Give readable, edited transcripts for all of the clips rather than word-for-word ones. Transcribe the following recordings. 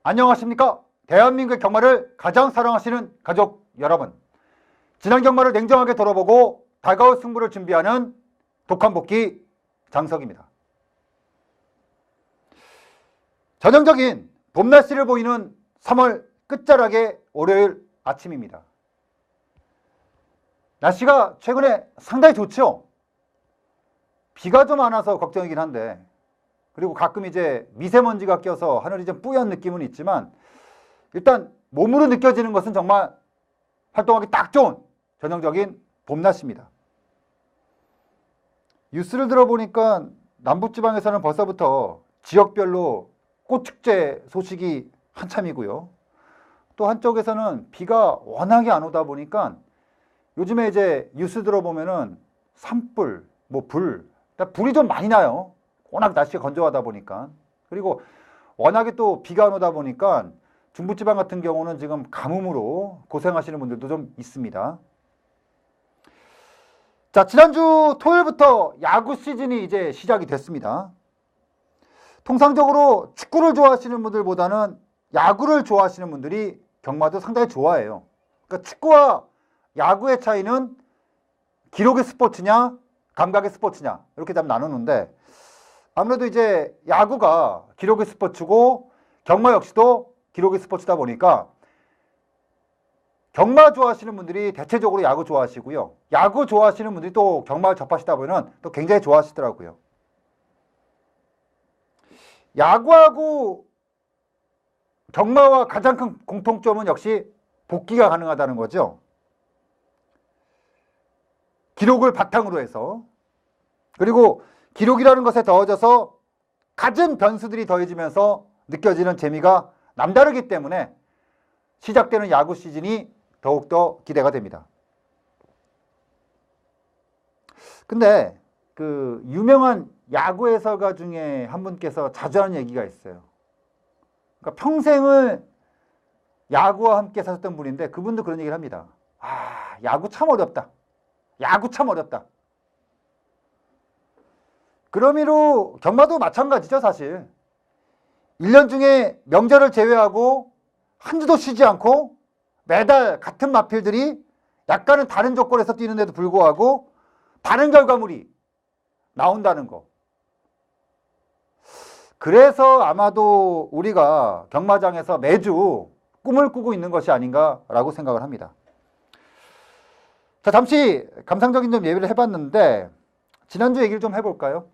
안녕하십니까? 대한민국의 경마를 가장 사랑하시는 가족 여러분, 지난 경마를 냉정하게 돌아보고 다가올 승부를 준비하는 독한복귀 장석입니다. 전형적인 봄 날씨를 보이는 3월 끝자락의 월요일 아침입니다. 날씨가 최근에 상당히 좋죠? 비가 좀 안 와서 걱정이긴 한데, 그리고 가끔 이제 미세먼지가 껴서 하늘이 좀 뿌연 느낌은 있지만, 일단 몸으로 느껴지는 것은 정말 활동하기 딱 좋은 전형적인 봄 날씨입니다. 뉴스를 들어보니까 남북지방에서는 벌써부터 지역별로 꽃축제 소식이 한참이고요. 또 한쪽에서는 비가 워낙에 안 오다 보니까 요즘에 이제 뉴스 들어보면은 산불, 불이 좀 많이 나요. 워낙 날씨가 건조하다 보니까. 그리고 워낙에 또 비가 안 오다 보니까 중부지방 같은 경우는 지금 가뭄으로 고생하시는 분들도 좀 있습니다. 자, 지난주 토요일부터 야구 시즌이 이제 시작이 됐습니다. 통상적으로 축구를 좋아하시는 분들보다는 야구를 좋아하시는 분들이 경마도 상당히 좋아해요. 그러니까 축구와 야구의 차이는 기록의 스포츠냐, 감각의 스포츠냐, 이렇게 좀 나누는데, 아무래도 이제 야구가 기록의 스포츠고 경마 역시도 기록의 스포츠다 보니까 경마 좋아하시는 분들이 대체적으로 야구 좋아하시고요. 야구 좋아하시는 분들이 또 경마를 접하시다 보면 또 굉장히 좋아하시더라고요. 야구하고 경마와 가장 큰 공통점은 역시 복귀가 가능하다는 거죠. 기록을 바탕으로 해서. 그리고 기록이라는 것에 더해져서 갖은 변수들이 더해지면서 느껴지는 재미가 남다르기 때문에 시작되는 야구 시즌이 더욱더 기대가 됩니다. 근데 그 유명한 야구 해설가 중에 한 분께서 자주 하는 얘기가 있어요. 그러니까 평생을 야구와 함께 사셨던 분인데 그분도 그런 얘기를 합니다. 야구 참 어렵다. 야구 참 어렵다. 그런 의미로 경마도 마찬가지죠, 사실. 1년 중에 명절을 제외하고 한 주도 쉬지 않고 매달 같은 마필들이 약간은 다른 조건에서 뛰는데도 불구하고 다른 결과물이 나온다는 거. 그래서 아마도 우리가 경마장에서 매주 꿈을 꾸고 있는 것이 아닌가라고 생각을 합니다. 자, 잠시 감상적인 좀 예비를 해봤는데 지난주 얘기를 좀 해볼까요?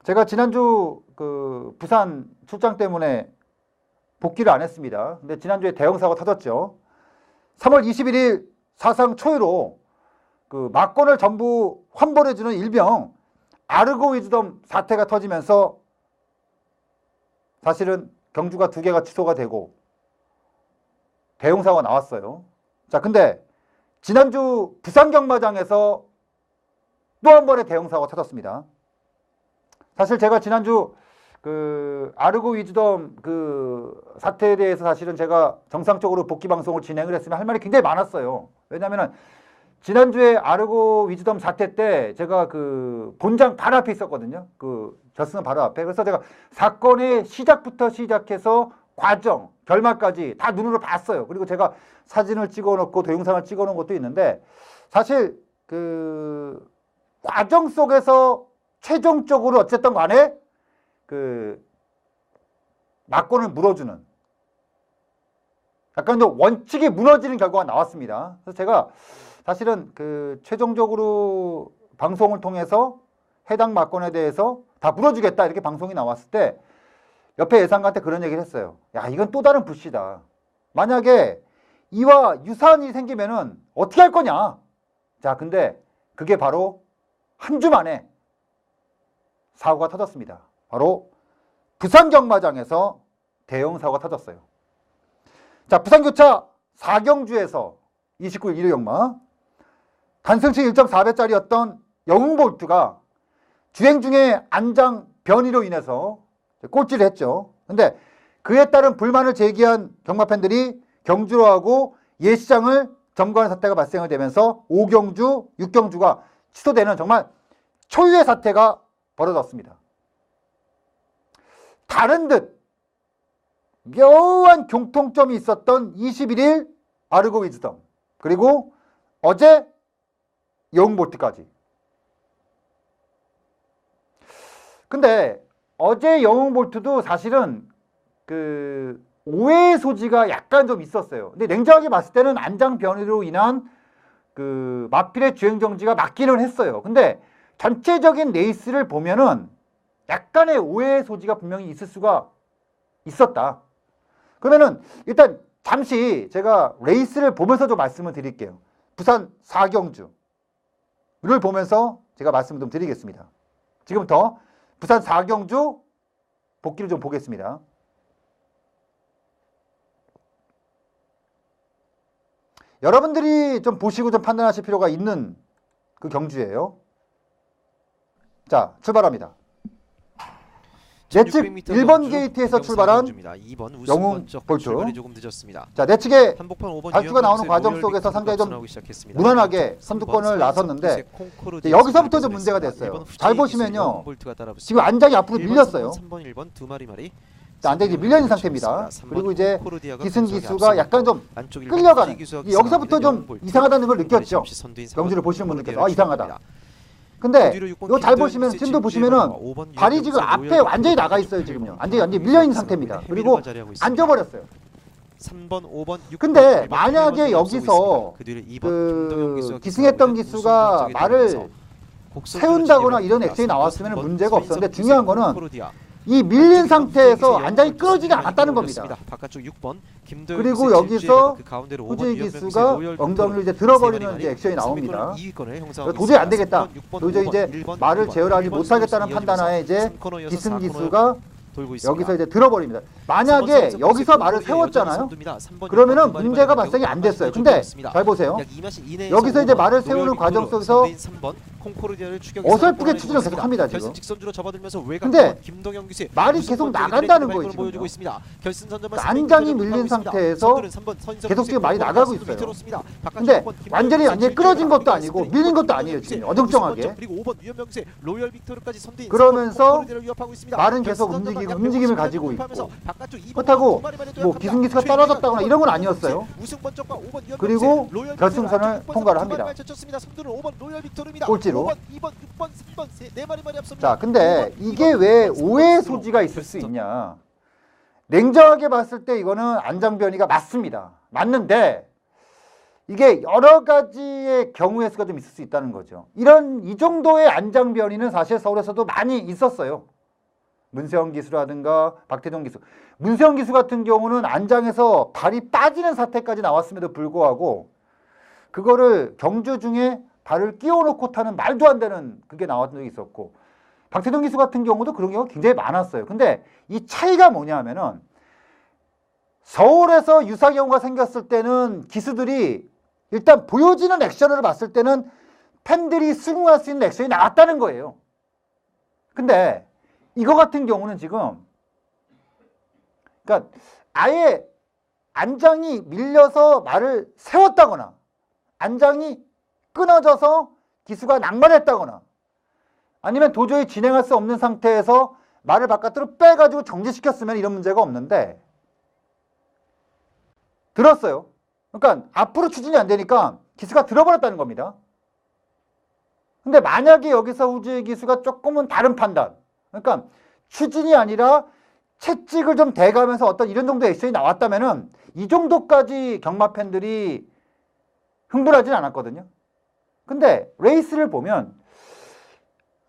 제가 지난주 그 부산 출장 때문에 복귀를 안 했습니다. 근데 지난주에 대형 사고가 터졌죠. 3월 21일 사상 초유로 그 막권을 전부 환벌해주는 일명 아르고 위즈덤 사태가 터지면서 사실은 경주가 2개가 취소가 되고 대형 사고가 나왔어요. 자, 근데 지난주 부산 경마장에서 또 한 번의 대형 사고가 터졌습니다. 사실 제가 지난주 그 아르고 위즈덤 그 사태에 대해서 사실은 제가 정상적으로 복귀 방송을 진행을 했으면 할 말이 굉장히 많았어요. 왜냐면은 지난주에 아르고 위즈덤 사태 때 제가 그 본장 바로 앞에 있었거든요. 그 결승은 바로 앞에. 그래서 제가 사건의 시작부터 시작해서 과정, 결말까지 다 눈으로 봤어요. 그리고 제가 사진을 찍어 놓고 동영상을 찍어 놓은 것도 있는데, 사실 그 과정 속에서 최종적으로 어쨌든 간에 그 막권을 물어주는 약간 좀 원칙이 무너지는 결과가 나왔습니다. 그래서 제가 사실은 그 최종적으로 방송을 통해서 해당 막권에 대해서 다 물어주겠다 이렇게 방송이 나왔을 때 옆에 예상가한테 그런 얘기를 했어요. 야, 이건 또 다른 불씨다. 만약에 이와 유사한 일이 생기면은 어떻게 할 거냐. 자, 근데 그게 바로 한 주 만에 사고가 터졌습니다. 바로 부산 경마장에서 대형 사고가 터졌어요. 자, 부산교차 4경주에서 29일 1호 경마 단승치 1.4배짜리였던 영웅볼트가 주행 중에 안장 변이로 인해서 꼴찌를 했죠. 근데 그에 따른 불만을 제기한 경마팬들이 경주로 하고 예시장을 점거하는 사태가 발생을 되면서 5경주, 6경주가 취소되는 정말 초유의 사태가 벌어졌습니다. 다른 듯 묘한 공통점이 있었던 21일 아르고 위즈덤, 그리고 어제 영웅볼트까지. 근데 어제 영웅볼트도 사실은 그 오해의 소지가 약간 좀 있었어요. 근데 냉정하게 봤을 때는 안장 변이로 인한 그 마필의 주행 정지가 맞기는 했어요. 근데 전체적인 레이스를 보면은 약간의 오해의 소지가 분명히 있을 수가 있었다. 그러면은 일단 잠시 제가 레이스를 보면서 좀 말씀을 드릴게요. 부산 4경주를 보면서 제가 말씀을 좀 드리겠습니다. 지금부터 부산 4경주 복귀를 좀 보겠습니다. 여러분들이 좀 보시고 좀 판단하실 필요가 있는 그 경주예요. 자, 출발합니다. 내측 1번 게이트에서 출발한 영웅볼트. 자, 내측에 발주가 나오는 과정 속에서 상당히 좀 무난하게 선두권을 나섰는데 여기서부터 좀 문제가 됐어요. 잘 보시면요, 지금 안장이 앞으로 밀렸어요. 안장이 밀려있는 상태입니다. 그리고 이제 기승기수가 약간 좀 끌려가는, 여기서부터 좀 이상하다는 걸 느꼈죠. 경주를 보시는 분들께서 아, 이상하다. 근데 이거 잘 보시면, 지금도 보시면은 발이 지금 앞에 완전히 나가 있어요. 지금요. 완전히 밀려 있는 상태입니다. 그리고 앉아버렸어요. 3번, 5번, 6번, 근데 만약에 여기서 그 기승했던 기수가 말을 세운다거나 이런 액션이 나왔으면 문제가 없었는데, 중요한 거는 이 밀린 상태에서 안장이 끊어지지 않았다는 겁니다. 그리고 여기서 후지 기수가 엉덩이를 이제 들어버리는 이제 액션이 나옵니다. 도저히 안 되겠다. 도저히 이제 말을 제어하지 못하겠다는 판단하에 이제 기승 기수가 여기서 이제 들어버립니다. 만약에 여기서 말을 세웠잖아요. 그러면은 문제가 발생이 안 됐어요. 근데 잘 보세요. 여기서 이제 말을 세우는 과정 속에서 어설프게 추진을 계속 합니다. 지금. 근데 말이 계속 나간다는 거예요. 지금. 안장이 밀린 상태에서 계속 지금 말이 나가고 있어요. 근데 완전히 끊어진 것도 아니고 밀린 것도 아니에요. 지금 어정쩡하게. 그러면서 말은 계속 움직임을 가지고 있고, 그렇다고 뭐 기승기수가 떨어졌다거나 이런 건 아니었어요. 그리고 결승선을 통과를 합니다. 꼴찌로. 자, 근데 이게 왜 오해의 소지가 있을 수 있냐? 냉정하게 봤을 때 이거는 안장변이가 맞습니다. 맞는데 이게 여러 가지의 경우의 수가 좀 있을 수 있다는 거죠. 이 정도의 안장변이는 사실 서울에서도 많이 있었어요. 문세영 기수라든가 박태종 기수. 문세영 기수 같은 경우는 안장에서 발이 빠지는 사태까지 나왔음에도 불구하고 그거를 경주 중에 발을 끼워놓고 타는 말도 안 되는 그게 나왔던 적이 있었고, 박태종 기수 같은 경우도 그런 경우가 굉장히 많았어요. 근데 이 차이가 뭐냐면은 서울에서 유사 경우가 생겼을 때는 기수들이 일단 보여지는 액션을 봤을 때는 팬들이 수긍할 수 있는 액션이 나왔다는 거예요. 근데 이거 같은 경우는 지금 그러니까 아예 안장이 밀려서 말을 세웠다거나 안장이 끊어져서 기수가 낙마했다거나 아니면 도저히 진행할 수 없는 상태에서 말을 바깥으로 빼가지고 정지시켰으면 이런 문제가 없는데 들었어요. 그러니까 앞으로 추진이 안 되니까 기수가 들어버렸다는 겁니다. 근데 만약에 여기서 후지 기수가 조금은 다른 판단, 그러니까 추진이 아니라 채찍을 좀 대가면서 어떤 이런 정도의 액션이 나왔다면은 이 정도까지 경마 팬들이 흥분하진 않았거든요. 근데 레이스를 보면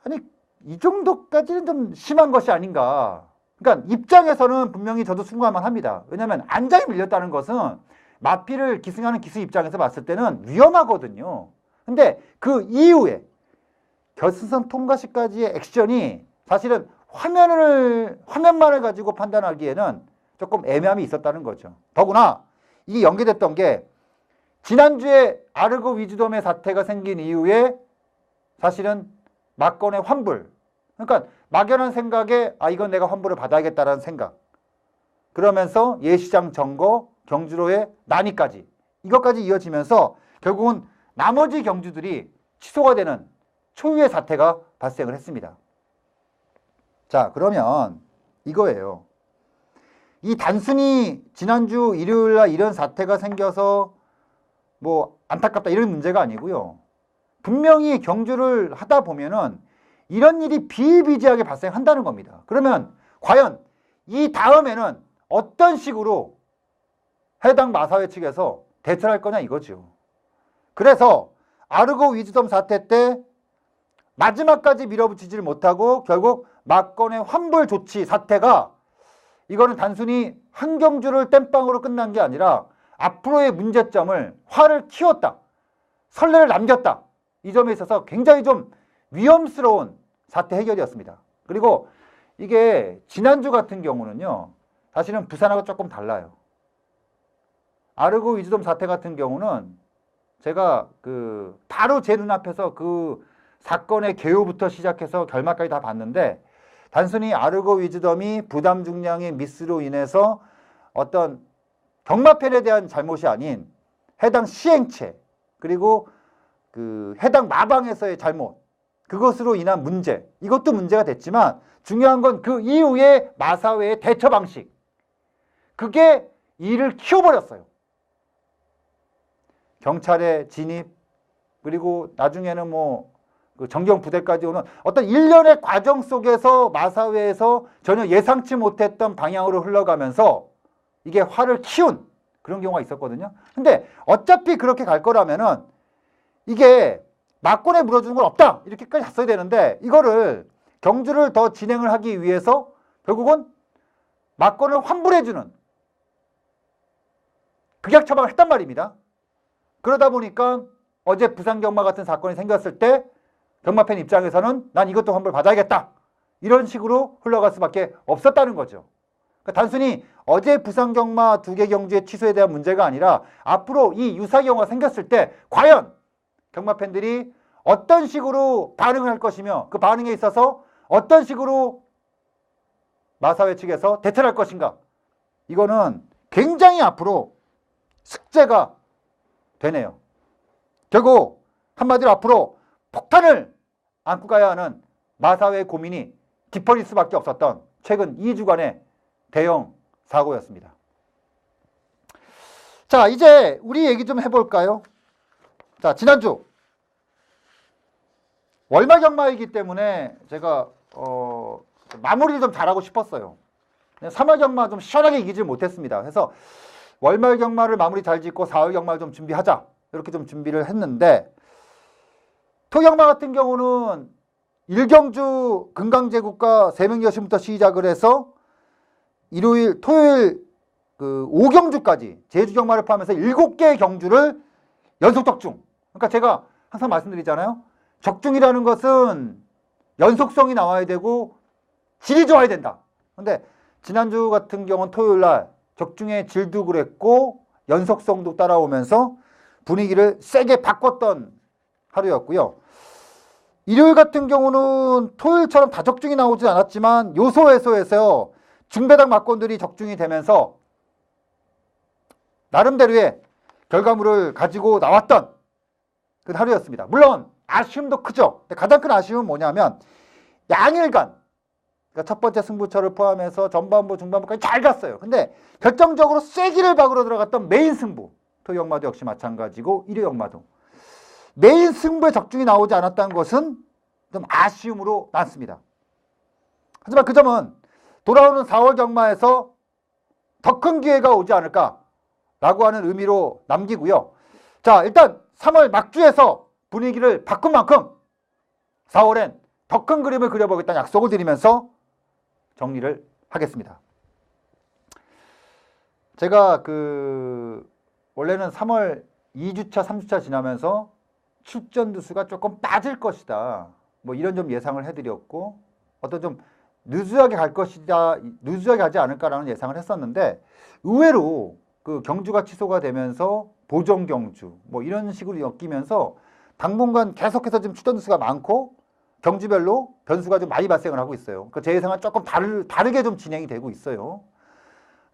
아니 이 정도까지는 좀 심한 것이 아닌가. 그러니까 입장에서는 분명히 저도 순간만 합니다. 왜냐하면 안장이 밀렸다는 것은 마피를 기승하는 기수 입장에서 봤을 때는 위험하거든요. 근데 그 이후에 결승선 통과 시까지의 액션이 사실은 화면만을 가지고 판단하기에는 조금 애매함이 있었다는 거죠. 더구나 이게 연계됐던 게 지난주에 아르고 위즈덤의 사태가 생긴 이후에 사실은 막건의 환불, 그러니까 막연한 생각에 아 이건 내가 환불을 받아야겠다라는 생각, 그러면서 예시장 점거, 경주로의 난입까지 이것까지 이어지면서 결국은 나머지 경주들이 취소가 되는 초유의 사태가 발생을 했습니다. 자, 그러면 이거예요. 이 단순히 지난주 일요일 날 이런 사태가 생겨서 뭐 안타깝다 이런 문제가 아니고요. 분명히 경주를 하다 보면은 이런 일이 비일비재하게 발생한다는 겁니다. 그러면 과연 이 다음에는 어떤 식으로 해당 마사회 측에서 대처를 할 거냐 이거죠. 그래서 아르고 위즈덤 사태 때 마지막까지 밀어붙이지를 못하고 결국 막건의 환불 조치 사태가 이거는 단순히 한 경주를 땜빵으로 끝난 게 아니라 앞으로의 문제점을 화를 키웠다. 선례를 남겼다. 이 점에 있어서 굉장히 좀 위험스러운 사태 해결이었습니다. 그리고 이게 지난주 같은 경우는요. 사실은 부산하고 조금 달라요. 아르고 위즈덤 사태 같은 경우는 제가 바로 제 눈앞에서 그 사건의 개요부터 시작해서 결말까지 다 봤는데 단순히 아르고 위즈덤이 부담 중량의 미스로 인해서 어떤 경마편에 대한 잘못이 아닌 해당 시행체 그리고 해당 마방에서의 잘못 그것으로 인한 문제 이것도 문제가 됐지만 중요한 건 그 이후에 마사회의 대처 방식 그게 일을 키워버렸어요. 경찰의 진입 그리고 나중에는 그 정경 부대까지 오는 어떤 일련의 과정 속에서 마사회에서 전혀 예상치 못했던 방향으로 흘러가면서 이게 화를 키운 그런 경우가 있었거든요. 근데 어차피 그렇게 갈 거라면은 이게 막권에 물어주는 건 없다 이렇게까지 갔어야 되는데 이거를 경주를 더 진행을 하기 위해서 결국은 막권을 환불해주는 극약 처방을 했단 말입니다. 그러다 보니까 어제 부산경마 같은 사건이 생겼을 때 경마팬 입장에서는 난 이것도 환불 받아야겠다 이런 식으로 흘러갈 수밖에 없었다는 거죠. 그러니까 단순히 어제 부산경마 2개 경주의 취소에 대한 문제가 아니라 앞으로 이 유사 경우가 생겼을 때 과연 경마팬들이 어떤 식으로 반응을 할 것이며 그 반응에 있어서 어떤 식으로 마사회 측에서 대처를 할 것인가 이거는 굉장히 앞으로 숙제가 되네요. 결국 한마디로 앞으로 폭탄을 안고 가야 하는 마사회의 고민이 깊어질 수밖에 없었던 최근 2주간의 대형 사고였습니다. 자, 이제 우리 얘기 좀 해볼까요? 자, 지난주 월말 경마이기 때문에 제가 마무리를 좀 잘하고 싶었어요. 3월 경마 좀 시원하게 이기질 못했습니다. 그래서 월말 경마를 마무리 잘 짓고 4월 경마를 좀 준비하자 이렇게 좀 준비를 했는데 토경마 같은 경우는 1경주 금강제국가 세명여신부터 시작을 해서 일요일 토요일 5경주까지 제주경마를 포함해서 7개의 경주를 연속 적중. 그러니까 제가 항상 말씀드리잖아요. 적중이라는 것은 연속성이 나와야 되고 질이 좋아야 된다. 근데 지난주 같은 경우는 토요일 날 적중의 질도 그랬고 연속성도 따라오면서 분위기를 세게 바꿨던 하루였고요. 일요일 같은 경우는 토요일처럼 다 적중이 나오진 않았지만 요소 해소에서 중배당 막권들이 적중이 되면서 나름대로의 결과물을 가지고 나왔던 그 하루였습니다. 물론 아쉬움도 크죠. 근데 가장 큰 아쉬움은 뭐냐면 양일간 그러니까 첫 번째 승부처를 포함해서 전반부 중반부까지 잘 갔어요. 근데 결정적으로 쐐기를 박으러 들어갔던 메인 승부 토경마도 역시 마찬가지고 일요경마도 메인 승부에 적중이 나오지 않았다는 것은 좀 아쉬움으로 남습니다. 하지만 그 점은 돌아오는 4월 경마에서 더 큰 기회가 오지 않을까라고 하는 의미로 남기고요. 자, 일단 3월 막주에서 분위기를 바꾼 만큼 4월엔 더 큰 그림을 그려보겠다는 약속을 드리면서 정리를 하겠습니다. 제가 원래는 3월 2주차, 3주차 지나면서 출전두 수가 조금 빠질 것이다. 뭐 이런 좀 예상을 해드렸고 어떤 좀 누수하게 갈 것이다, 누수하게 가지 않을까라는 예상을 했었는데 의외로 그 경주가 취소가 되면서 보정 경주 뭐 이런 식으로 엮이면서 당분간 계속해서 지금 출전두 수가 많고 경주별로 변수가 좀 많이 발생을 하고 있어요. 그러니까 제 예상은 조금 다르게 좀 진행이 되고 있어요.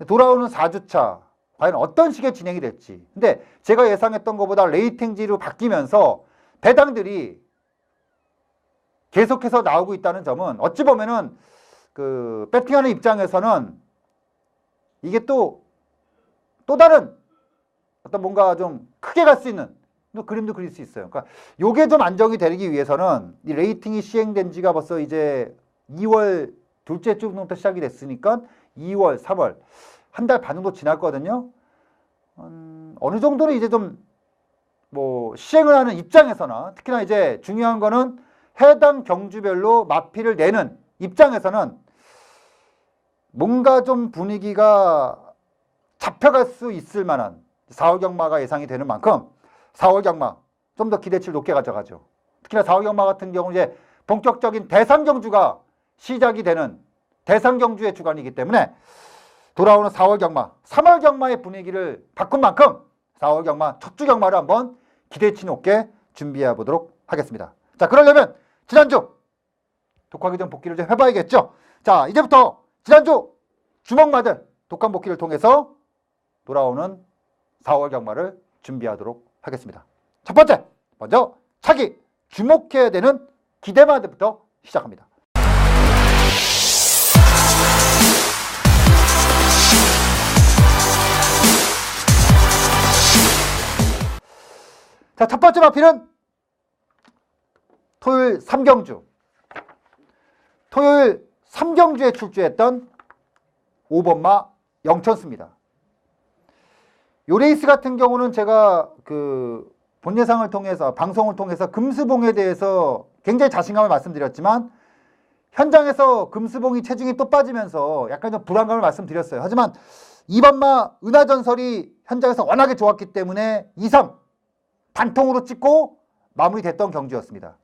돌아오는 4주차 과연 어떤 식의 진행이 될지. 근데 제가 예상했던 것보다 레이팅지로 바뀌면서 배당들이 계속해서 나오고 있다는 점은 어찌 보면은 배팅하는 입장에서는 이게 또 다른 어떤 뭔가 좀 크게 갈 수 있는 또 그림도 그릴 수 있어요. 그러니까 요게 좀 안정이 되기 위해서는 이 레이팅이 시행된 지가 벌써 이제 2월 둘째 주부터 시작이 됐으니까 2월, 3월 한 달 반 정도 지났거든요. 어느 정도는 이제 좀 뭐 시행을 하는 입장에서나 특히나 이제 중요한 거는 해당 경주별로 마필을 내는 입장에서는 뭔가 좀 분위기가 잡혀갈 수 있을 만한 4월 경마가 예상이 되는 만큼 4월 경마 좀 더 기대치를 높게 가져가죠. 특히나 4월 경마 같은 경우는 이제 본격적인 대상 경주가 시작이 되는 대상 경주의 주간이기 때문에 돌아오는 4월 경마, 3월 경마의 분위기를 바꾼 만큼 4월 경마 첫 주 경마를 한번 기대치 높게 준비해 보도록 하겠습니다. 자, 그러려면 지난주 독하기 전 복귀를 좀 해봐야겠죠. 자, 이제부터 지난주 주먹마들 독한 복귀를 통해서 돌아오는 4월 경마를 준비하도록 하겠습니다. 첫 번째, 먼저 차기 주목해야 되는 기대마들부터 시작합니다. 자, 첫 번째 마필은 토요일 3경주. 토요일 3경주에 출주했던 5번마 영천수입니다. 요 레이스 같은 경우는 제가 그 본 예상을 통해서 방송을 통해서 금수봉에 대해서 굉장히 자신감을 말씀드렸지만 현장에서 금수봉이 체중이 또 빠지면서 약간 좀 불안감을 말씀드렸어요. 하지만 2번마 은하전설이 현장에서 워낙에 좋았기 때문에 2, 3 단통으로 찍고 마무리됐던 경주였습니다.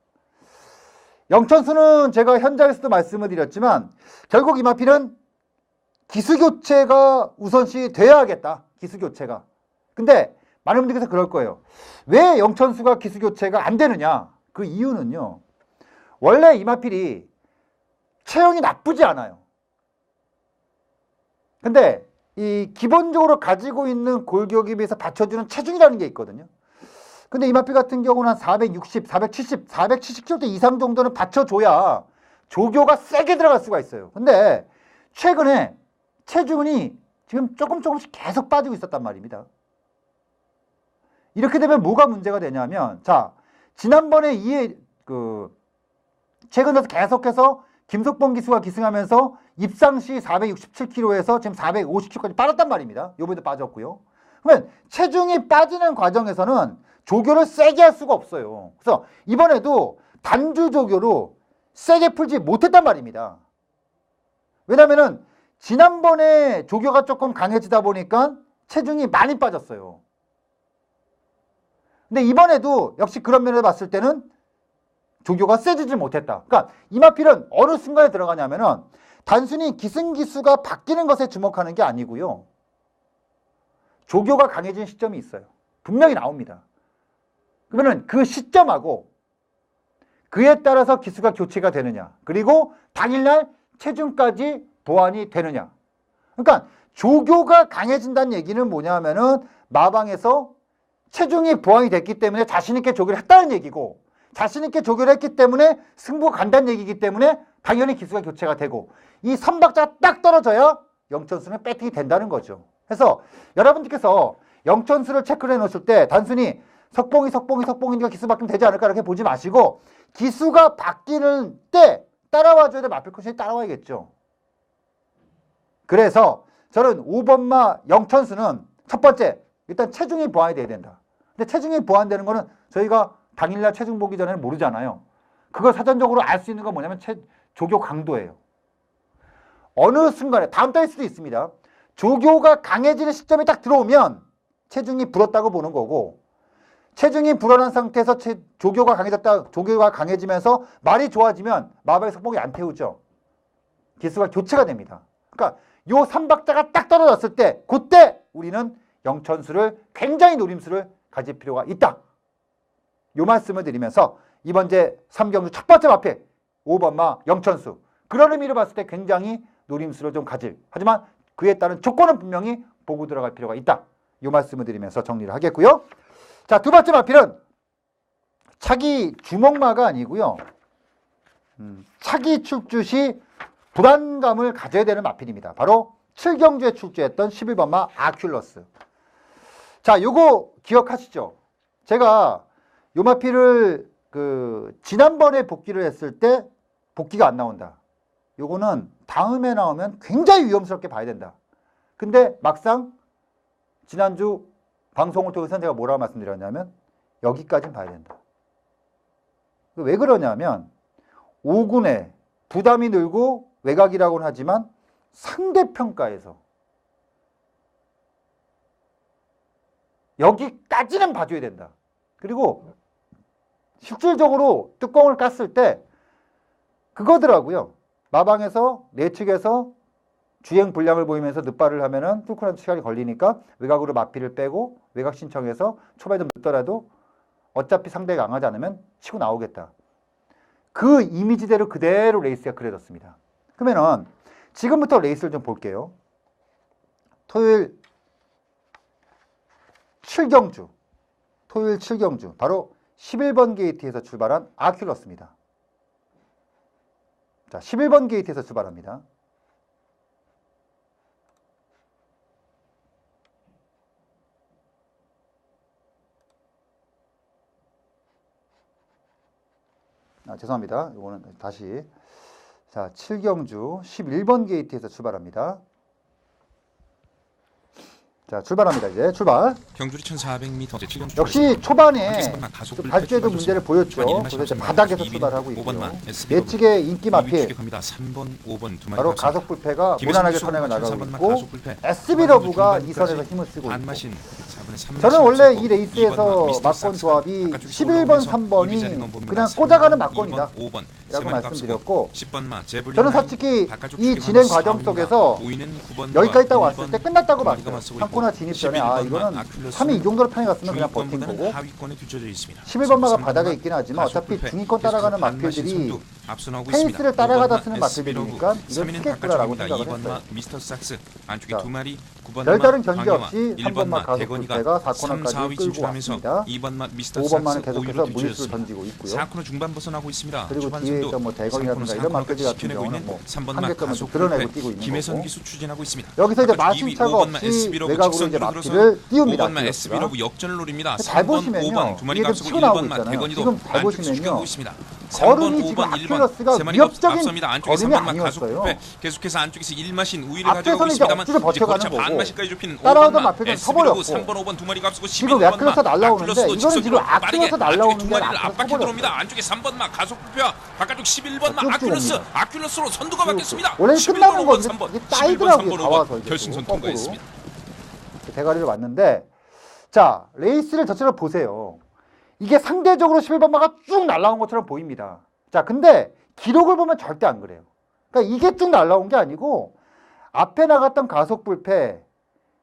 영천수는 제가 현장에서도 말씀을 드렸지만 결국 이 마필은 기수교체가 우선시 돼야 하겠다. 기수교체가. 근데 많은 분들께서 그럴 거예요. 왜 영천수가 기수교체가 안 되느냐? 그 이유는요. 원래 이 마필이 체형이 나쁘지 않아요. 근데 이 기본적으로 가지고 있는 골격에 비해서 받쳐주는 체중이라는 게 있거든요. 근데 이 마필 같은 경우는 한 460, 470, 470kg 이상 정도는 받쳐줘야 조교가 세게 들어갈 수가 있어요. 근데 최근에 체중이 지금 조금씩 계속 빠지고 있었단 말입니다. 이렇게 되면 뭐가 문제가 되냐면, 자, 지난번에 최근 들어서 계속해서 김석봉 기수가 기승하면서 입상시 467kg에서 지금 450kg까지 빠졌단 말입니다. 요번에도 빠졌고요. 그러면 체중이 빠지는 과정에서는 조교를 세게 할 수가 없어요. 그래서 이번에도 단주 조교로 세게 풀지 못했단 말입니다. 왜냐면은 지난번에 조교가 조금 강해지다 보니까 체중이 많이 빠졌어요. 근데 이번에도 역시 그런 면에서 봤을 때는 조교가 세지지 못했다. 그러니까 이 마필은 어느 순간에 들어가냐면은 단순히 기승기수가 바뀌는 것에 주목하는 게 아니고요. 조교가 강해진 시점이 있어요. 분명히 나옵니다. 그러면은 그 시점하고 그에 따라서 기수가 교체가 되느냐, 그리고 당일날 체중까지 보완이 되느냐. 그러니까 조교가 강해진다는 얘기는 뭐냐면은 마방에서 체중이 보완이 됐기 때문에 자신있게 조교를 했다는 얘기고, 자신있게 조교를 했기 때문에 승부가 간다는 얘기이기 때문에 당연히 기수가 교체가 되고, 이 선박자가 딱 떨어져야 영천수는 배팅이 된다는 거죠. 그래서 여러분들께서 영천수를 체크를 해놓으실 때 단순히 석봉이니까 기수 바뀌면 되지 않을까 이렇게 보지 마시고, 기수가 바뀌는 때 따라와줘야 될 마필 코스에 따라와야겠죠. 그래서 저는 5번마 영천수는 첫 번째, 일단 체중이 보완이 돼야 된다. 근데 체중이 보완되는 거는 저희가 당일날 체중 보기 전에는 모르잖아요. 그걸 사전적으로 알 수 있는 건 뭐냐면 조교 강도예요. 어느 순간에, 다음 달일 수도 있습니다. 조교가 강해지는 시점이 딱 들어오면 체중이 불었다고 보는 거고, 체중이 불어난 상태에서 조교가 강해지면서 말이 좋아지면 마방의 석봉이 안 태우죠. 기수가 교체가 됩니다. 그러니까 요 3박자가 딱 떨어졌을 때, 그때 우리는 영천수를 굉장히 노림수를 가질 필요가 있다. 요 말씀을 드리면서 이번 제 3경주 첫 번째 마필 5번마 영천수, 그런 의미로 봤을 때 굉장히 노림수를 좀 가질, 하지만 그에 따른 조건은 분명히 보고 들어갈 필요가 있다. 요 말씀을 드리면서 정리를 하겠고요. 자, 두 번째 마필은 차기 주먹마가 아니고요. 차기 출주 시 불안감을 가져야 되는 마필입니다. 바로 7경주에 출제했던 11번마 아큘러스. 자, 요거 기억하시죠? 제가 요 마필을 지난번에 복귀를 했을 때 복귀가 안 나온다. 요거는 다음에 나오면 굉장히 위험스럽게 봐야 된다. 근데 막상 지난주 방송을 통해서 제가 뭐라고 말씀드렸냐면 여기까지는 봐야 된다. 왜 그러냐면 5군에 부담이 늘고 외곽이라고는 하지만 상대평가에서 여기까지는 봐줘야 된다. 그리고 실질적으로 뚜껑을 깠을 때 그거더라고요. 마방에서 내측에서 주행 불량을 보이면서 늑발을 하면은 뚫고 나서 시간이 걸리니까 외곽으로 마피를 빼고 외곽 신청해서 초반에 좀 늦더라도 어차피 상대가 강하지 않으면 치고 나오겠다. 그 이미지대로 그대로 레이스가 그려졌습니다. 그러면은 지금부터 레이스를 좀 볼게요. 토요일 7경주, 토요일 7경주, 바로 11번 게이트에서 출발한 아큘러스입니다. 자, 11번 게이트에서 출발합니다. 죄송합니다. 이거는 다시. 자, 7경주 11번 게이트에서 출발합니다. 자, 출발합니다. 이제 출발. 경주리 1400m 역시 초반에 그 발주에도 문제를 보였죠. 그래서 이제 바닥에서 출발하고 있고요. 예측의 인기 마필 바로 가속 불패가 무난하게 선행을 나가고 있고 SB 러브가 2선에서 힘을 쓰고 있고 저는 원래 이 레이스에서 막건 조합이 11번, 3번이 그냥 꽂아가는 막건이다 라고 말씀드렸고 저는 솔직히 이 진행 과정 속에서 여기까지 딱 왔을 때 끝났다고 봤어요. 한코나 진입 전에 이거는 3위 이 정도로 편에 갔으면 그냥 버틴 거고 11번마가 바닥에 있긴 하지만 어차피 중위권 따라가는 마필들이 페이스를 따라가다 쓰는 마필들이니까 이건 쓰겠구나라고 생각을 했어요. 별다른 견제 없이 3번마 가속 불패가 4코너까지 끌고 왔습니다. 5번마는 계속해서 무리수를 던지고 있고요. 4코너 중반 벗어나고 있습니다. 그리고 뒤에 뭐 대건이라든가 이런 마필들 같은 경우는 뭐 한계점을 좀 드러내고 뛰고 있는 김혜선 거고 기수 추진하고 있습니다. 여기서 이제 마침차가 없이 외곽으로 이제 마필을 띄웁니다. 5번만 SB러브 역전을 노립니다. 잘 보시면요. 이게 좀 치고 나오고 있잖아요. 지금 잘 보시면요. 걸음이 지금 아큘러스가 위협적인 걸음이 아니었어요. 계속해서 안쪽에서 1마신 우위를 앞에서는 가져가고 이제 있습니다만 억지로 버텨가는 거쳐 거고 반마신까지 좁힌 따라오던 5번만 마필은 SB러브 서버렸고 3번 5번 두 마리가 앞서고 지금 11번만 아큘러스 날라오는데 아큘러스도 이거는 지금 빠르게 아큘러스 날라오는 두 게 마리를 앞에서 앞바퀴 서버렸어요. 들어옵니다. 안쪽에 3번만 가속부표와 바깥쪽 11번만 쭉 아큘러스 옵니다. 아큘러스로 선두가 바뀌었습니다. 원래 11번 끝나는 5번 건데 3번 이게 11번 따이더라고요. 3번 다 와서 5번 이제 결승선 거꾸로. 통과했습니다. 대가리를 왔는데 자 레이스를 저처럼 보세요. 이게 상대적으로 11번마가 쭉 날라온 것처럼 보입니다. 자 근데 기록을 보면 절대 안 그래요. 그러니까 이게 쭉 날라온 게 아니고 앞에 나갔던 가속 불패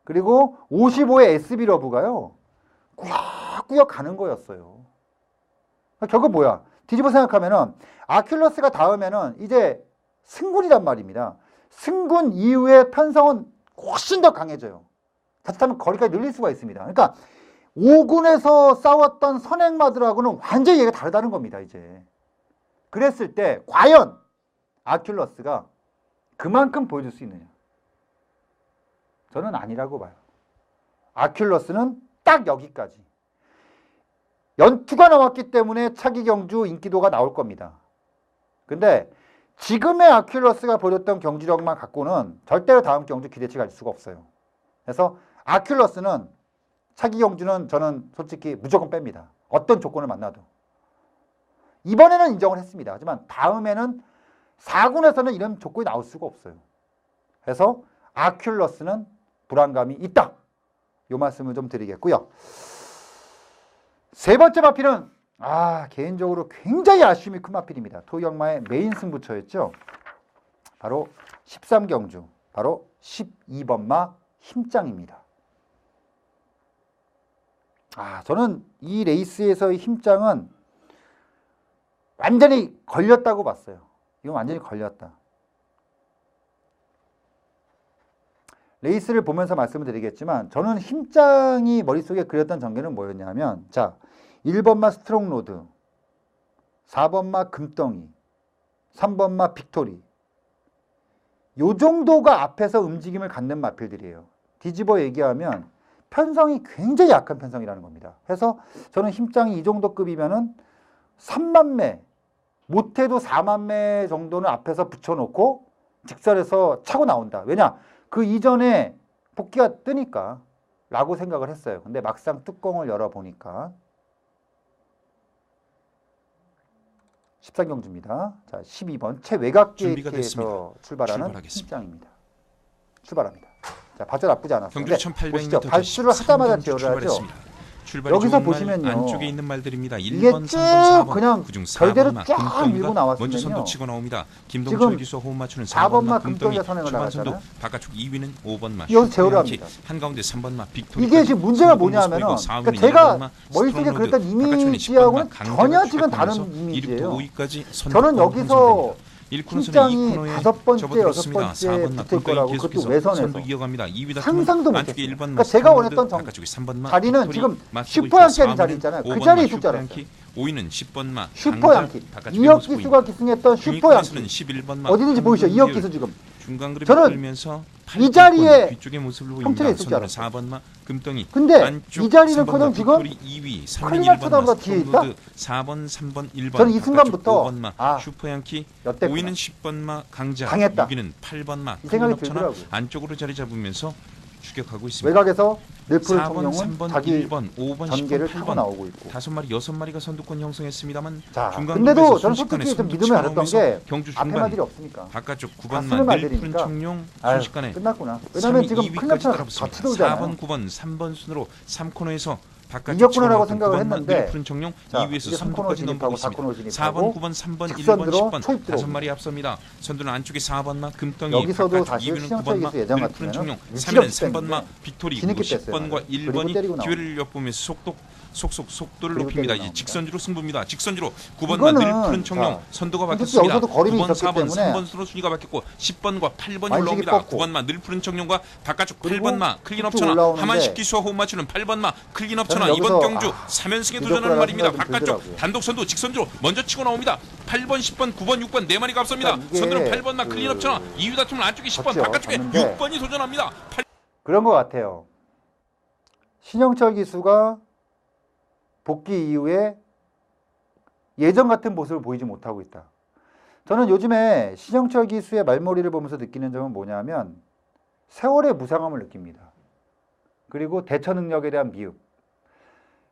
그리고 55의 SB 러브가요 꾸역꾸역 가는 거였어요. 그러니까 결국 뭐야? 뒤집어 생각하면은 아큘러스가 닿으면은 이제 승군이란 말입니다. 승군 이후에 편성은 훨씬 더 강해져요. 자칫하면 거리까지 늘릴 수가 있습니다. 그러니까 5군에서 싸웠던 선행마들하고는 완전히 얘가 다르다는 겁니다. 이제 그랬을 때 과연 아큘러스가 그만큼 보여줄 수 있느냐? 저는 아니라고 봐요. 아큘러스는 딱 여기까지. 연투가 나왔기 때문에 차기 경주 인기도가 나올 겁니다. 근데 지금의 아큘러스가 보였던 경주력만 갖고는 절대로 다음 경주 기대치 갈 수가 없어요. 그래서 아큘러스는 차기 경주는 저는 솔직히 무조건 뺍니다. 어떤 조건을 만나도. 이번에는 인정을 했습니다. 하지만 다음에는 4군에서는 이런 조건이 나올 수가 없어요. 그래서 아큘러스는 불안감이 있다. 이 말씀을 좀 드리겠고요. 세 번째 마필은 개인적으로 굉장히 아쉬움이 큰 마필입니다. 토이역마의 메인 승부처였죠. 바로 13경주, 바로 12번마 힘짱입니다. 저는 이 레이스에서의 힘짱은 완전히 걸렸다고 봤어요. 이건 완전히 걸렸다. 레이스를 보면서 말씀을 드리겠지만 저는 힘짱이 머릿속에 그렸던 전개는 뭐였냐면 자 1번마 스트롱로드 4번마 금덩이 3번마 빅토리 요 정도가 앞에서 움직임을 갖는 마필들이에요. 뒤집어 얘기하면 편성이 굉장히 약한 편성이라는 겁니다. 그래서 저는 힘장이 이 정도 급이면은 3만 매, 못해도 4만 매 정도는 앞에서 붙여놓고 직선에서 차고 나온다. 왜냐? 그 이전에 복귀가 뜨니까 라고 생각을 했어요. 근데 막상 뚜껑을 열어보니까 13경주입니다. 자, 12번 최외곽 준비가 게이트에서 출발하는 출발하겠습니다. 힘장입니다. 출발합니다. 자, 발전 나쁘지 않았어요. 경주 근데 보시죠. 1800m 발수를 하자마자 제어를 하죠. 여기서 보시면요. 안쪽에 있는 말들입니다. 이게 1번, 쭉 3번, 4번, 그냥 그중 별대로 4번마 쫙 밀고 나왔으면요. 먼저 선두 치고 나옵니다. 지금 김동철 기수 호흡 맞추는 4번마 4번마 금덩이가 선행을 초반 선두 나갔잖아요. 바깥쪽 2위는 5번마 여기서 제어를 합니다. 한가운데 3번마 빅토리 이게 지금 문제가 뭐냐면은 그러니까 제가 머릿속에 그랬던 이미지하고는 전혀 지금 다른 이미지예요. 저는 여기서 힘장이 5번째, 6번째 붙을 거라고 그것도 외선에서 상상도 못했어요. 그러니까 제가 원했던 자리는 지금 슈퍼양키 하는 자리 있잖아요. 그 자리에 있을 줄 알았어요. 5위는 10번마 슈퍼양키. 이혁 기수가 기승했던 슈퍼양키. 11번마 어디든지 보이시죠? 이혁 기수 지금. 중간 그룹이 저는 끌면서 이 자리에 뒤쪽의 모습을 형철이 보입니다. 있을 줄 알았어요. 4번마 금덩이. 근데 이 자리는 커녕 지금 2위, 클리마트보다 뒤에 있다? 4번, 3번, 1번. 저는 이 순간부터 5번마 슈퍼양키, 여태구나. 5위는 10번마 강자, 강했다. 6위는 8번마 이 생각이 클리너처나 들더라고요. 안쪽으로 자리 잡으면서 추격하고 있습니다. 외곽에서 넬프를 4번, 청룡은 3번, 자기 1번, 5번, 전개를 10번, 타고 8번. 나오고 있고. 5마리, 6마리가 선두권 형성했습니다만 자, 중간 근데도 그룹에서 저는 순식간에 솔직히 좀 선두 믿음을 안 했던 치고 게 나오면서 경주 앞에 중반 마들이 없으니까. 바깥쪽 다 쓰는 9번만 말들이니까. 늘푸른 청룡 아유, 순식간에 끝났구나. 왜냐면 지금 클럽처럼 다 4번, 치돌잖아요. 9번, 3번 순으로 3코너에서 바깥쪽 이겼구나라고 치고 생각을 나왔던 했는데 푸른 청룡 자, 2위에서 이제 3코너 선두까지 진입하고 넘보고 있습니다. 4코너 진입하고 4번, 9번, 3번, 1번, 직선으로 10번 초입 들어옵니다. 5마리 앞섭니다. 선두는 안쪽에 4번마 금덩이 여기서도 바깥쪽 사실 2위는 신영철 9번마 기수 예전 푸른 같으면은 청룡 위치가 3위는 3번마 빅토리 뒤늦게 10번과 뺐어요. 그리고 때리고 1번이 나옵니다. 기회를 엿보면서 속도를 그리고 높입니다. 때리고 이제 직선주로 승부입니다. 직선주로 이거는 9번만 늘푸른 청룡 자, 선두가 솔직히 바뀌었습니다. 여기서도 거림이 9번, 있었기 4번, 때문에 3번 순으로 순위가 바뀌었고 10번과 8번이 완식이 올라옵니다. 뻗고 9번만 늘푸른 청룡과 바깥쪽 그리고 8번마 쭉 클린업천하 올라오는데 하만식 기수와 호흡 맞추는 8번마 클린업천하 저는 이번 여기서 경주 3연승에 도전하는 부족하다는 말입니다. 생각이 바깥쪽 들더라고요. 단독 선두 직선주로 먼저 치고 나옵니다. 8번, 10번, 9번, 6번 네 마리가 앞섭니다. 그러니까 이게 선두는 8번마 그 클린업천하 2위 다툼은 안쪽에 10번 졌죠. 바깥쪽에 졌는데 6번이 도전합니다. 그런 것 같아요. 신영철 기수가 복귀 이후에 예전 같은 모습을 보이지 못하고 있다. 저는 요즘에 신영철 기수의 말머리를 보면서 느끼는 점은 뭐냐면 세월의 무상함을 느낍니다. 그리고 대처 능력에 대한 미흡.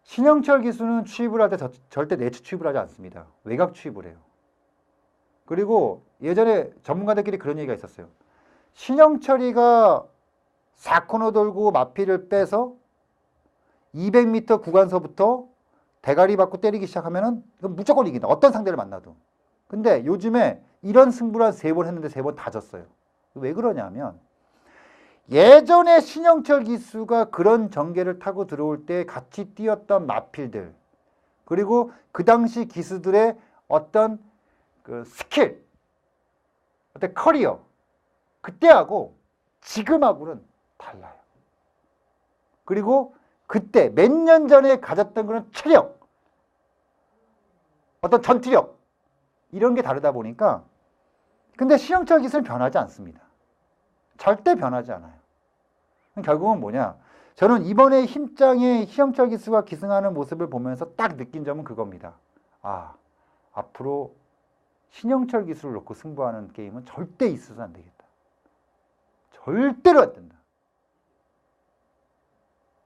신영철 기수는 추입을 할 때 절대 내추 추입을 하지 않습니다. 외곽 추입을 해요. 그리고 예전에 전문가들끼리 그런 얘기가 있었어요. 신영철이가 4코너 돌고 마피를 빼서 200m 구간서부터 대가리 받고 때리기 시작하면은 무조건 이긴다. 어떤 상대를 만나도. 근데 요즘에 이런 승부를 한 3번 했는데 3번 다 졌어요. 왜 그러냐면 예전에 신영철 기수가 그런 전개를 타고 들어올 때 같이 뛰었던 마필들 그리고 그 당시 기수들의 어떤 그 스킬, 어떤 커리어 그때하고 지금하고는 달라요. 그리고 그때 몇 년 전에 가졌던 그런 체력, 어떤 전투력 이런 게 다르다 보니까 근데 신영철 기수는 변하지 않습니다. 절대 변하지 않아요. 결국은 뭐냐? 저는 이번에 힘장에 신영철 기수가 기승하는 모습을 보면서 딱 느낀 점은 그겁니다. 아, 앞으로 신영철 기수를 놓고 승부하는 게임은 절대 있어서 안 되겠다. 절대로 안 된다.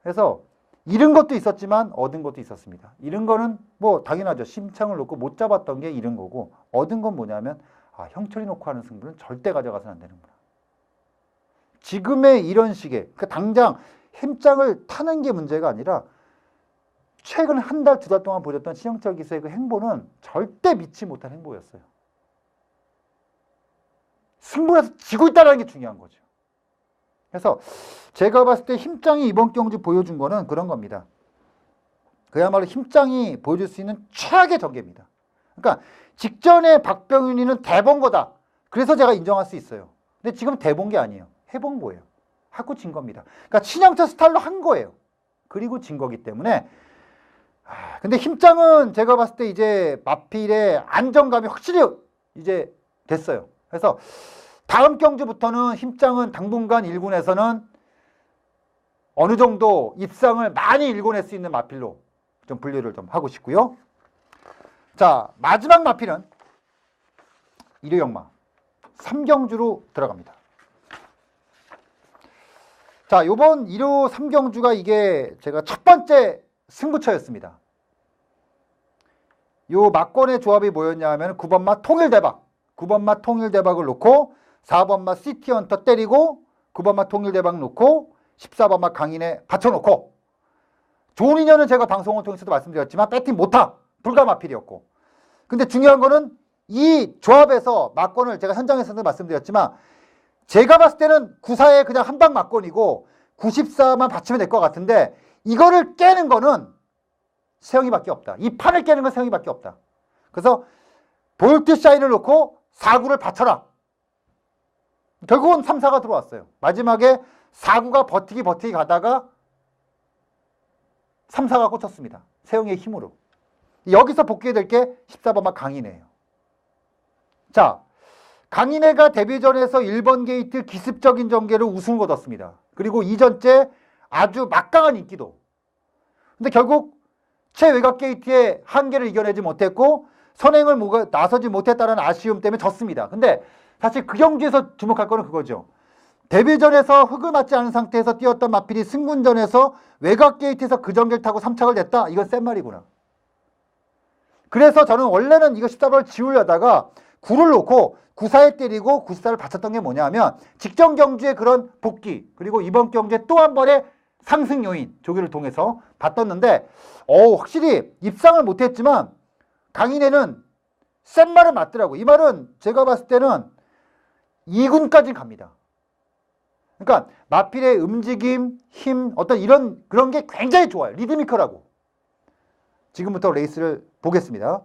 그래서 잃은 것도 있었지만 얻은 것도 있었습니다. 잃은 거는 뭐 당연하죠. 심창을 놓고 못 잡았던 게 잃은 거고 얻은 건 뭐냐면 아, 형철이 놓고 하는 승부는 절대 가져가서는 안 되는구나. 지금의 이런 식의 그러니까 당장 힘장을 타는 게 문제가 아니라 최근 한 달, 2달 동안 보여줬던 신영철 기수의 그 행보는 절대 믿지 못한 행보였어요. 승부에서 지고 있다는 게 중요한 거죠. 그래서 제가 봤을 때 힘장이 이번 경주 보여준 거는 그런 겁니다. 그야말로 힘장이 보여줄 수 있는 최악의 전개입니다. 그러니까 직전에 박병윤이는 대본 거다. 그래서 제가 인정할 수 있어요. 근데 지금 대본 게 아니에요. 해본 거예요. 하고 진 겁니다. 그러니까 신영철 스타일로 한 거예요. 그리고 진 거기 때문에 근데 힘장은 제가 봤을 때 이제 마필의 안정감이 확실히 이제 됐어요. 그래서 다음 경주부터는 힘장은 당분간 1군에서는 어느 정도 입상을 많이 일궈낼 수 있는 마필로 좀 분류를 좀 하고 싶고요. 자, 마지막 마필은 일요역마 3경주로 들어갑니다. 자, 요번 1호 3경주가 이게 제가 첫 번째 승부처였습니다. 요 막권의 조합이 뭐였냐 하면 9번마 통일대박, 9번마 통일대박을 놓고 4번마 시티헌터 때리고 9번마 통일대박 놓고 14번마 강인에 받쳐놓고, 좋은 인연은 제가 방송을 통해서도 말씀드렸지만 배팅 못하 불가마필이었고, 근데 중요한 거는 이 조합에서 막권을 제가 현장에서도 말씀드렸지만 제가 봤을 때는 94에 그냥 한방 막권이고 94만 받치면 될 것 같은데, 이거를 깨는 거는 세영이밖에 없다. 이 판을 깨는 건 세영이밖에 없다. 그래서 볼트 샤인을 놓고 4구를 받쳐라. 결국은 3, 4가 들어왔어요. 마지막에 4구가 버티기 가다가 3, 4가 꽂혔습니다. 세영이의 힘으로. 여기서 복귀해야 될 게 14번마 강인애예요. 자, 강인애가 데뷔전에서 1번 게이트 기습적인 전개로 우승을 거뒀습니다. 그리고 이전째 아주 막강한 인기도. 근데 결국 최외곽 게이트의 한계를 이겨내지 못했고 선행을 나서지 못했다는 아쉬움 때문에 졌습니다. 근데 사실 그 경기에서 주목할 거는 그거죠. 데뷔전에서 흙을 맞지 않은 상태에서 뛰었던 마필이 승군전에서 외곽 게이트에서 그 전개를 타고 3착을 냈다. 이건 센 말이구나. 그래서 저는 원래는 이거 14번을 지우려다가 9를 놓고 94에 때리고 94를 받쳤던 게 뭐냐 하면 직전 경주의 그런 복귀, 그리고 이번 경주에 또 한 번의 상승 요인 조기를 통해서 봤었는데 확실히 입상을 못했지만 강인애는 센 말은 맞더라고. 이 말은 제가 봤을 때는 2군까지 갑니다. 그러니까 마필의 움직임, 힘, 어떤 그런 게 굉장히 좋아요. 리드미컬하고. 지금부터 레이스를 보겠습니다.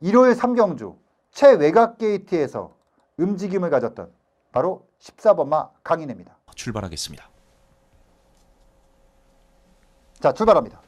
일요일 3경주 최외곽 게이트에서 움직임을 가졌던 바로 14번마 강인애입니다. 출발하겠습니다. 자, 출발합니다.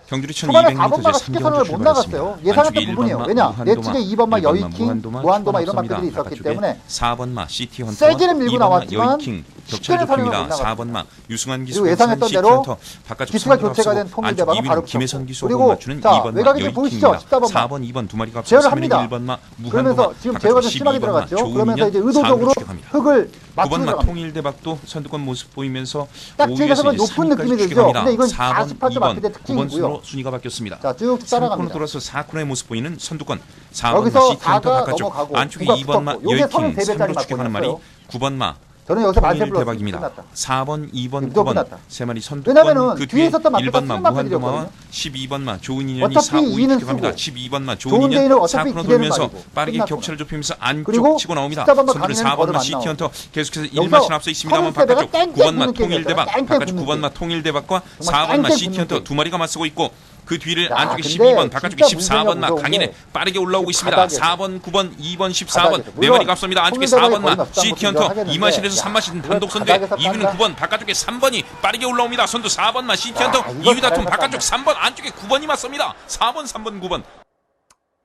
경주리 초반에 1200m 4번마가 쉽게 선을 못 나갔어요. 예상했던 부분이에요. 왜냐? 내 측에 2번마 여의킹, 무한도마 이런 마필들이 있었기 때문에 4번마 시티헌터, 세기는 밀고 2번마 나왔지만 여의킹 격차를 쉽게는 선을 못 좁힙니다. 나갔어요. 4번마 유승환 기수, 그리고 예상했던 대로 시티헌터 바깥쪽 기수가 3번 교체가 된 앞서고 통일대박은 안쪽 바로 2위는 김혜선 기수가 그리고 맞추는 자, 2번마 외곽에 좀 보이시죠? 여의킹입니다. 14번마. 4번, 2번 두 마리가 제어를 앞서고 합니다. 1번마 무한도마 그러면서 지금 제어가 좀 심하게 들어갔죠. 그러면서 이제 의도적으로 흙을 맞추고 9번마 들어갑니다. 통일대박도 선두권 모습 보이면서 딱 5위에서 제가 높은 느낌이 들죠. 근데 이건 4번, 48점 2번, 앞에 특징이고요. 9번 순으로 순위가 바뀌었습니다. 자, 쭉 3코너 따라갑니다. 돌아서 4코너의 모습 보이는 선두권 4번마 여기서 시티헌터 4가 바깥쪽 넘어가고 안쪽에 9가 2번마 붙었고 요게 여의킹 33배짜리 3로 추격하는 말이 맞고 9번마 저는 여기서 만세 플러스 통일대박입니다. 끝났다. 4번, 2번, 이거 9번 끝났다. 세 마리 선두권 왜냐면은 그 뒤에 뒤에 있었던 마필가 1번마 쓰는 무한도마와 마필이었거든요. 12번마 좋은 인연이 어차피 4, 5위 이는 추격합니다. 쓰고 12번마 좋은 좋은 데는 인연 어차피 4코너 기대는 돌면서 말이고 빠르게 끝났구나. 격차를 좁히면서 그리고 안쪽 치고 나옵니다. 14번마 선두는 강인애는 걸음 4번마 안 시티헌터 계속해서 여기서 1마신 앞서 있습니다만 33배가 바깥쪽 땡땡 9번마 붙는 통일대박 게임이었어요. 바깥쪽 땡땡 9번마 통일대박과 정말 4번마 땡땡 시티헌터 붙는 두 마리가 맞서고 있고 그 뒤를 야, 안쪽에 근데 12번 바깥쪽에 진짜 문제가 14번마 무서운 강인애 게 빠르게 올라오고 있습니다. 바닥에서. 4번, 9번, 2번, 14번 바닥에서. 네 물론 마리가 앞섭니다. 안쪽에 통일대박이 4번마 거의 시티헌터 하겠는데 2마실에서 야, 3마실 단독 선두에 바닥에서 2위는 깐다. 9번 바깥쪽에 3번이 빠르게 올라옵니다. 선두 4번마 시티헌터 야, 이거 2위 다툼 바닥에서 바깥쪽 3번 안쪽에 9번이 맞섭니다. 4번, 3번, 9번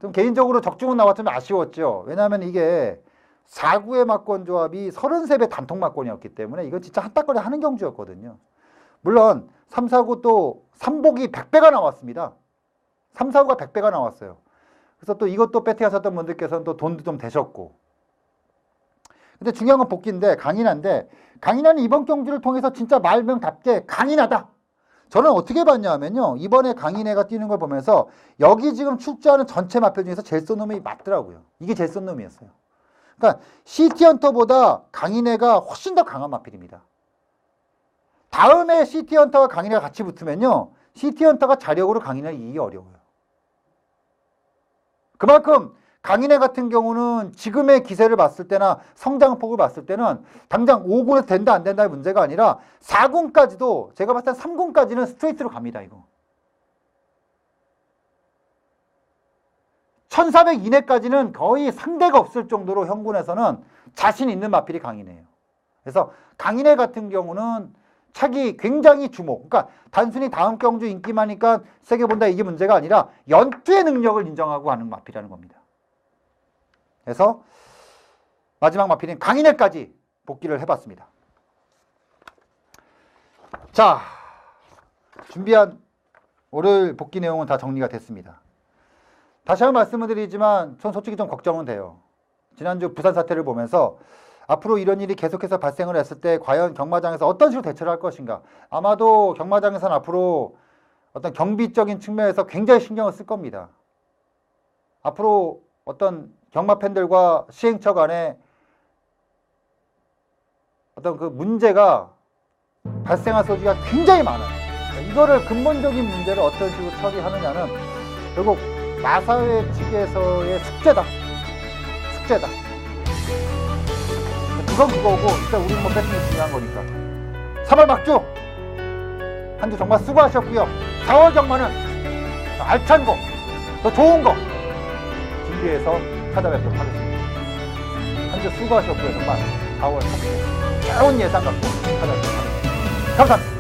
좀 개인적으로 적중은 나왔지만 아쉬웠죠. 왜냐하면 이게 4구의 막권 조합이 33배 단통 막권이었기 때문에 이건 진짜 한따거리 하는 경주였거든요. 물론 3, 4구 또 3복이 100배가 나왔습니다. 3, 4구가 100배가 나왔어요. 그래서 또 이것도 배팅 하셨던 분들께서는 또 돈도 좀 되셨고. 근데 중요한 건 복귀인데 강인한데 강인한은 이번 경주를 통해서 진짜 말명답게 강인하다. 저는 어떻게 봤냐 하면요. 이번에 강인애가 뛰는 걸 보면서 여기 지금 출전하는 전체 마필 중에서 제일 쏜 놈이 맞더라고요. 이게 제일 쏜 놈이었어요. 그러니까 시티헌터보다 강인애가 훨씬 더 강한 마필입니다. 다음에 시티헌터와 강인애가 같이 붙으면요. 시티헌터가 자력으로 강인애를 이기기 어려워요. 그만큼 강인애 같은 경우는 지금의 기세를 봤을 때나 성장폭을 봤을 때는 당장 5군에서 된다 안 된다의 문제가 아니라 4군까지도 제가 봤을 때 3군까지는 스트레이트로 갑니다. 이거 1400 이내까지는 거의 상대가 없을 정도로 형군에서는 자신 있는 마필이 강인애예요. 그래서 강인애 같은 경우는 차기 굉장히 주목. 그러니까 단순히 다음 경주 인기만이니까 세게 본다 이게 문제가 아니라 연투의 능력을 인정하고 하는 마필이라는 겁니다. 그래서 마지막 마필인 강인회까지 복귀를 해봤습니다. 자, 준비한 월요일 복귀 내용은 다 정리가 됐습니다. 다시 한번 말씀을 드리지만 전 솔직히 좀 걱정은 돼요. 지난주 부산 사태를 보면서 앞으로 이런 일이 계속해서 발생을 했을 때 과연 경마장에서 어떤 식으로 대처를 할 것인가. 아마도 경마장에서는 앞으로 어떤 경비적인 측면에서 굉장히 신경을 쓸 겁니다. 앞으로 어떤 경마 팬들과 시행처 간에 어떤 그 문제가 발생할 소지가 굉장히 많아요. 이거를 근본적인 문제를 어떤 식으로 처리하느냐는 결국 마사회 측에서의 숙제다. 그건 그거고 일단 우리는 뭐 배팅이 중요한 거니까. 3월 막주 한 주 정말 수고하셨고요. 4월 경마는 알찬 거, 더 좋은 거 준비해서 찾아뵙도록 하겠습니다. 한 주 수고하셨고요. 정말 4월 3일 좋은 예상 갖고 찾아뵙도록 하겠습니다. 감사합니다.